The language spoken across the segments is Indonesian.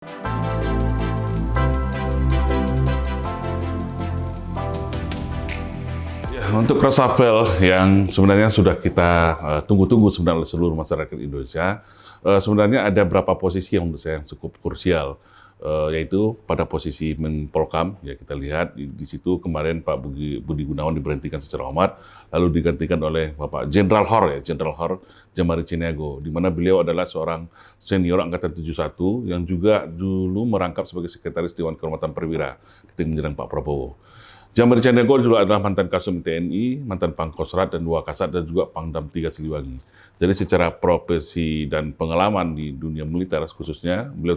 Ya, untuk reshuffle yang sebenarnya sudah kita tunggu-tunggu sebenarnya oleh seluruh masyarakat Indonesia, sebenarnya ada beberapa posisi yang menurut saya yang cukup krusial, yaitu pada posisi Menpolkam. Ya, kita lihat di situ kemarin Pak Budi Gunawan diberhentikan secara hormat, lalu digantikan oleh Bapak Jenderal Hor Djamari Ciniago, di mana beliau adalah seorang senior Angkatan 71 yang juga dulu merangkap sebagai Sekretaris Dewan Kehormatan Perwira ketika menyerang Pak Prabowo. Djamari Ciniago juga adalah mantan Kasum TNI, mantan Pangkostrat dan Wakasat, dan juga Pangdam 3 Siliwangi. Jadi secara profesi dan pengalaman di dunia militer khususnya, beliau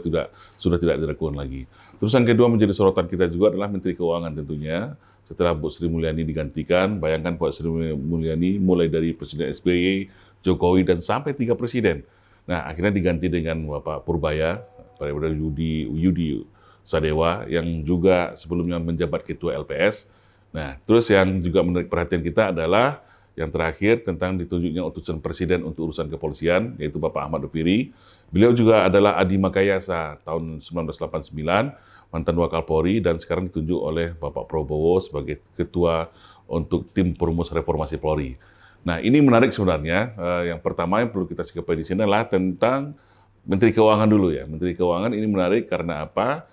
sudah tidak diragukan lagi. Terus yang kedua menjadi sorotan kita juga adalah Menteri Keuangan tentunya. Setelah Bu Sri Mulyani digantikan, bayangkan Bu Sri Mulyani mulai dari Presiden SBY, Jokowi, dan sampai 3 presiden. Nah, akhirnya diganti dengan Bapak Purbaya, daripada Yudi Sadewa, yang juga sebelumnya menjabat Ketua LPS. Nah, terus yang juga menarik perhatian kita adalah yang terakhir tentang ditunjuknya utusan Presiden untuk urusan kepolisian, yaitu Bapak Ahmad Doviri. Beliau juga adalah Adi Makayasa tahun 1989, mantan Wakapolri, dan sekarang ditunjuk oleh Bapak Prabowo sebagai Ketua untuk Tim Perumus Reformasi Polri. Nah, ini menarik sebenarnya. Yang pertama yang perlu kita sikapi di sini adalah tentang Menteri Keuangan dulu ya. Menteri Keuangan ini menarik karena apa?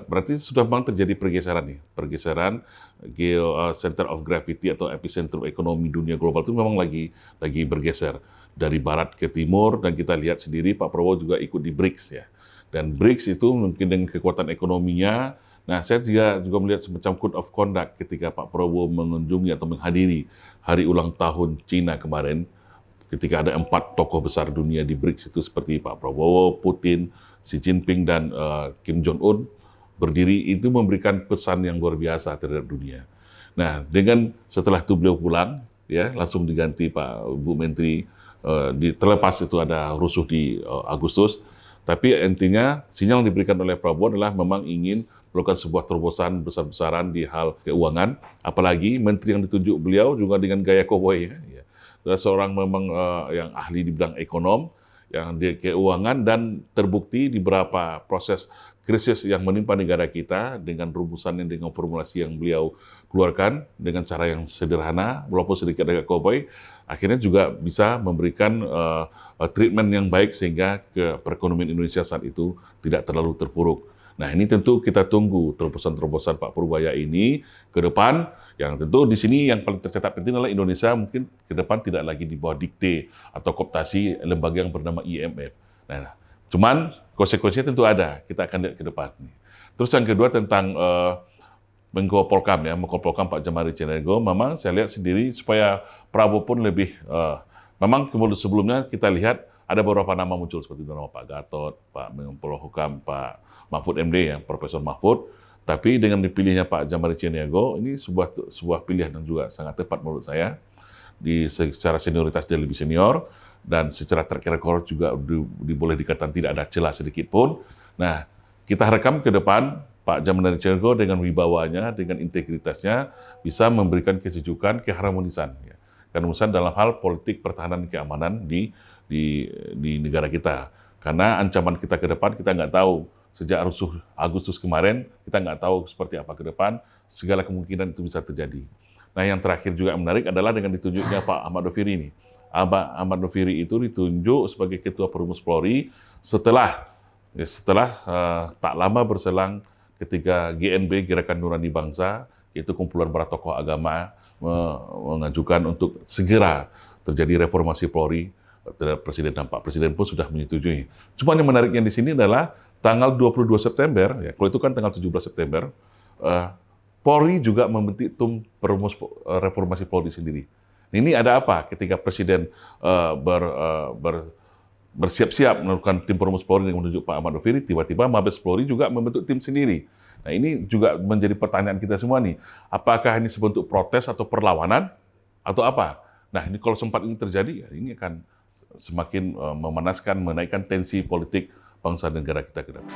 Berarti sudah memang terjadi pergeseran center of gravity atau epicentrum ekonomi dunia global itu memang lagi bergeser dari barat ke timur, dan kita lihat sendiri Pak Prabowo juga ikut di BRICS ya. Dan BRICS itu mungkin dengan kekuatan ekonominya. Nah, saya juga melihat semacam code of conduct ketika Pak Prabowo mengunjungi atau menghadiri hari ulang tahun Cina kemarin, ketika ada 4 tokoh besar dunia di BRICS itu seperti Pak Prabowo, Putin, Xi Jinping, dan Kim Jong-un berdiri, itu memberikan pesan yang luar biasa terhadap dunia. Nah, setelah itu beliau pulang, ya langsung diganti Pak Bu Menteri. Terlepas itu ada rusuh di Agustus, tapi intinya sinyal yang diberikan oleh Prabowo adalah memang ingin melakukan sebuah terobosan besar-besaran di hal keuangan, apalagi menteri yang ditunjuk beliau juga dengan gaya koboi. Ya. Adalah seorang memang yang ahli di bidang ekonom, yang di keuangan, dan terbukti di beberapa proses krisis yang menimpa negara kita dengan rumusan dengan formulasi yang beliau keluarkan dengan cara yang sederhana, walaupun sedikit agak cowboy, akhirnya juga bisa memberikan treatment yang baik sehingga perekonomian Indonesia saat itu tidak terlalu terpuruk. Nah, ini tentu kita tunggu terobosan-terobosan Pak Purbaya ini ke depan, yang tentu di sini yang paling tercatat penting adalah Indonesia mungkin ke depan tidak lagi di bawah dikte atau kooptasi lembaga yang bernama IMF. Nah, cuman konsekuensinya tentu ada, kita akan lihat ke depan. Terus yang kedua tentang Menko Polkam Pak Djamari Ciniago, memang saya lihat sendiri supaya Prabowo pun lebih, memang sebelumnya kita lihat ada beberapa nama muncul seperti nama Pak Gatot, Pak Menko Polhukam, Pak Mahfud MD, Profesor Mahfud. Tapi dengan dipilihnya Pak Djamari Ciniago, ini sebuah pilihan yang juga sangat tepat menurut saya. Secara senioritas dia lebih senior, dan secara track record juga boleh dikatakan tidak ada celah sedikit pun. Nah, kita harapkan ke depan Pak Djamari Ciniago dengan wibawanya, dengan integritasnya bisa memberikan kesejukan, keharmonisan, ya. Keharmonisan dalam hal politik pertahanan keamanan di negara kita. Karena ancaman kita ke depan kita nggak tahu. Sejak rusuh Agustus kemarin kita nggak tahu seperti apa ke depan. Segala kemungkinan itu bisa terjadi. Nah, yang terakhir juga menarik adalah dengan ditunjuknya Pak Ahmad Doviri ini. Ahmad Doviri itu ditunjuk sebagai Ketua Perumus Polri setelah tak lama berselang ketika GNB, Gerakan Nurani Bangsa, yaitu kumpulan para tokoh agama, mengajukan untuk segera terjadi reformasi Polri terhadap Presiden, dan Pak Presiden pun sudah menyetujui. Cuma yang menariknya di sini adalah tanggal 22 September, ya, kalau itu kan tanggal 17 September, Polri juga membentuk tim perumus reformasi Polri sendiri. Ini ada apa? Ketika Presiden bersiap-siap melakukan tim perumus Polri yang menunjuk Pak Ahmad Doviri, tiba-tiba Mabes Polri juga membentuk tim sendiri. Nah, ini juga menjadi pertanyaan kita semua nih. Apakah ini sebentuk protes atau perlawanan atau apa? Nah, ini kalau sempat ini terjadi, ya ini akan semakin memanaskan, menaikkan tensi politik bangsa dan negara kita ke depan.